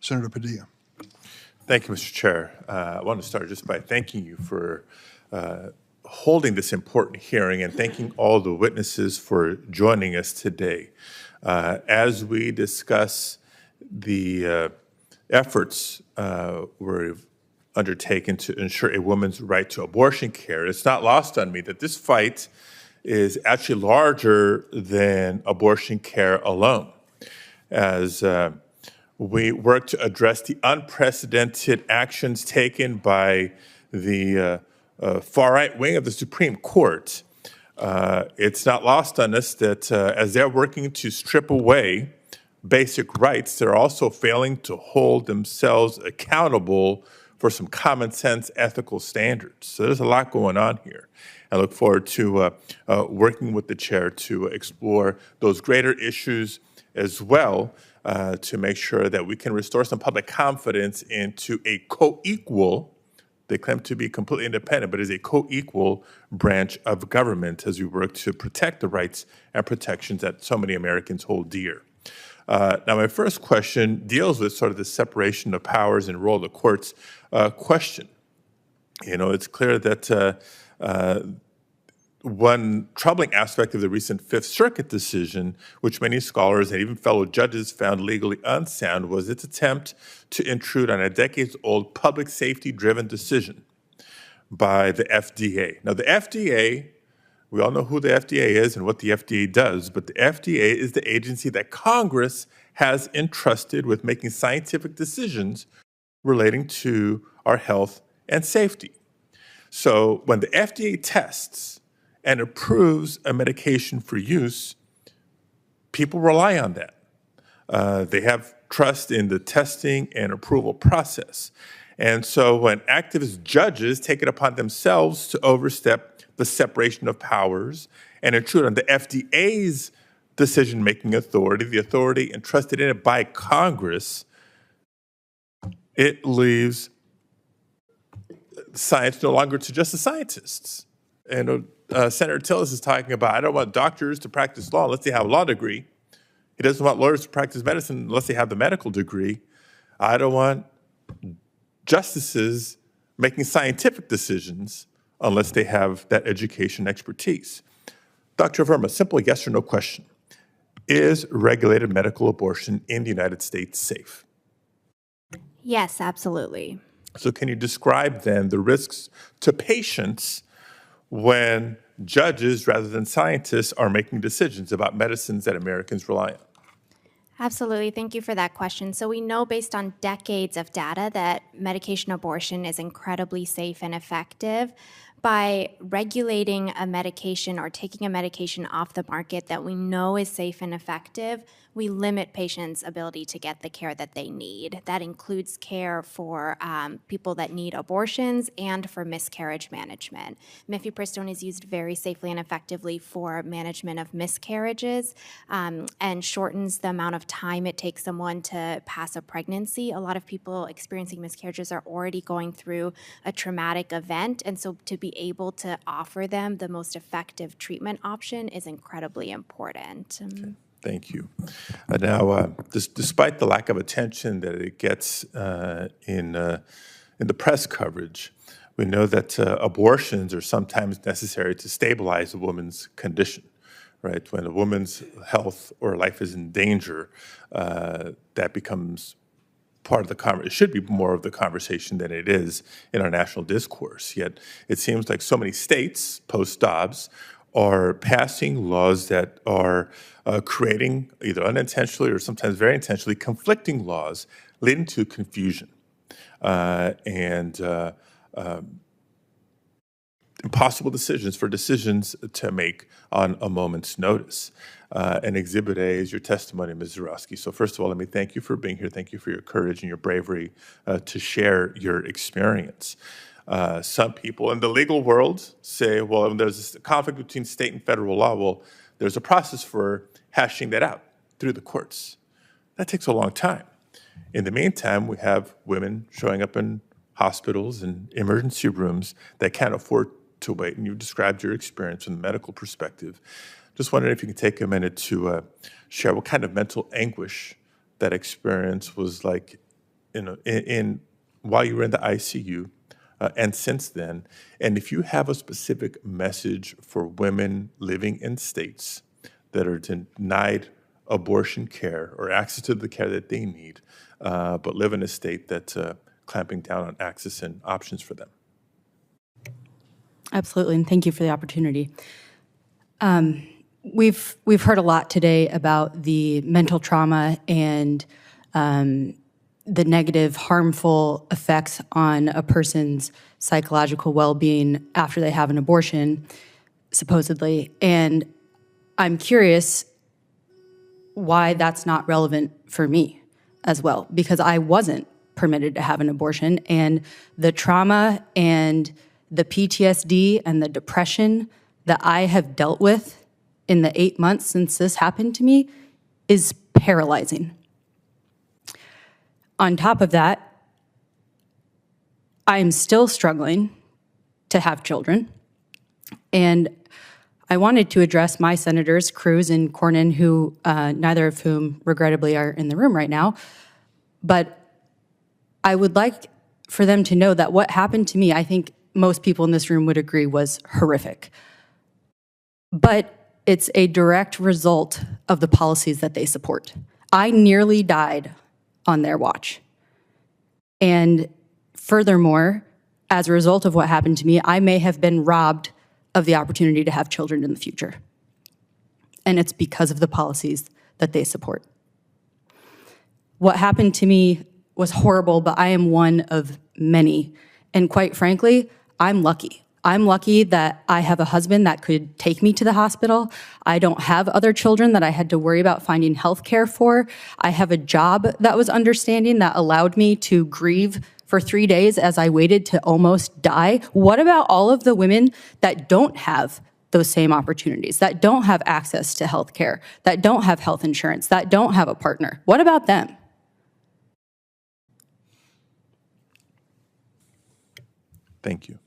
Senator Padilla. Thank you, Mr. Chair. I want to start just by thanking you for holding this important hearing and thanking all the witnesses for joining us today. As we discuss the efforts we've undertaken to ensure a woman's right to abortion care, it's not lost on me that this fight is actually larger than abortion care alone. As we work to address the unprecedented actions taken by the far-right wing of the Supreme Court, it's not lost on us that as they're working to strip away basic rights, they're also failing to hold themselves accountable for some common sense ethical standards. So there's a lot going on here. I look forward to working with the chair to explore those greater issues as well, to make sure that we can restore some public confidence into a co-equal, they claim to be completely independent, but is a co-equal branch of government as we work to protect the rights and protections that so many Americans hold dear. Now, my first question deals with sort of the separation of powers and role of the courts question. You know, it's clear that one troubling aspect of the recent Fifth Circuit decision, which many scholars and even fellow judges found legally unsound, was its attempt to intrude on a decades-old public safety-driven decision by the FDA. Now, the FDA, we all know who the FDA is and what the FDA does, but the FDA is the agency that Congress has entrusted with making scientific decisions relating to our health and safety. So when the FDA tests and approves a medication for use, people rely on that. They have trust in the testing and approval process. And so when activist judges take it upon themselves to overstep the separation of powers and intrude on the FDA's decision-making authority, the authority entrusted in it by Congress, it leaves science no longer to just the scientists. And Senator Tillis is talking about, I don't want doctors to practice law unless they have a law degree. He doesn't want lawyers to practice medicine unless they have the medical degree. I don't want justices making scientific decisions unless they have that education expertise. Dr. Verma, simple yes or no question. Is regulated medical abortion in the United States safe? Yes, absolutely. So can you describe then the risks to patients when judges rather than scientists are making decisions about medicines that Americans rely on? Absolutely. Thank you for that question. So we know based on decades of data that medication abortion is incredibly safe and effective. By regulating a medication or taking a medication off the market that we know is safe and effective, we limit patients' ability to get the care that they need. That includes care for people that need abortions and for miscarriage management. Mifepristone is used very safely and effectively for management of miscarriages and shortens the amount of time it takes someone to pass a pregnancy. A lot of people experiencing miscarriages are already going through a traumatic event, and so to be able to offer them the most effective treatment option is incredibly important. Okay. Thank you. Now, despite the lack of attention that it gets in the press coverage, we know that abortions are sometimes necessary to stabilize a woman's condition, right? When a woman's health or life is in danger, that becomes part of the conversation. It should be more of the conversation than it is in our national discourse. Yet it seems like so many states, post-Dobbs, are passing laws that are creating, either unintentionally or sometimes very intentionally, conflicting laws leading to confusion and impossible decisions to make on a moment's notice. And Exhibit A is your testimony, Ms. Zarowski. So first of all, let me thank you for being here. Thank you for your courage and your bravery to share your experience. Some people in the legal world say, well, when there's a conflict between state and federal law, well, there's a process for hashing that out through the courts. That takes a long time. In the meantime, we have women showing up in hospitals and emergency rooms that can't afford to wait, and you described your experience from the medical perspective. Just wondering if you could take a minute to share what kind of mental anguish that experience was like while you were in the ICU and since then, and if you have a specific message for women living in states that are denied abortion care or access to the care that they need, but live in a state that's clamping down on access and options for them. Absolutely, and thank you for the opportunity. We've heard a lot today about the mental trauma and the negative, harmful effects on a person's psychological well-being after they have an abortion, supposedly. And I'm curious why that's not relevant for me as well, because I wasn't permitted to have an abortion, and the trauma and the PTSD and the depression that I have dealt with in the 8 months since this happened to me is paralyzing. On top of that, I'm still struggling to have children, and I wanted to address my senators, Cruz and Cornyn, who neither of whom regrettably are in the room right now, but I would like for them to know that what happened to me, I think most people in this room would agree, was horrific. But it's a direct result of the policies that they support. I nearly died on their watch. And furthermore, as a result of what happened to me, I may have been robbed of the opportunity to have children in the future. And it's because of the policies that they support. What happened to me was horrible, but I am one of many. And quite frankly, I'm lucky. I'm lucky that I have a husband that could take me to the hospital. I don't have other children that I had to worry about finding health care for. I have a job that was understanding that allowed me to grieve for 3 days as I waited to almost die. What about all of the women that don't have those same opportunities, that don't have access to health care, that don't have health insurance, that don't have a partner? What about them? Thank you.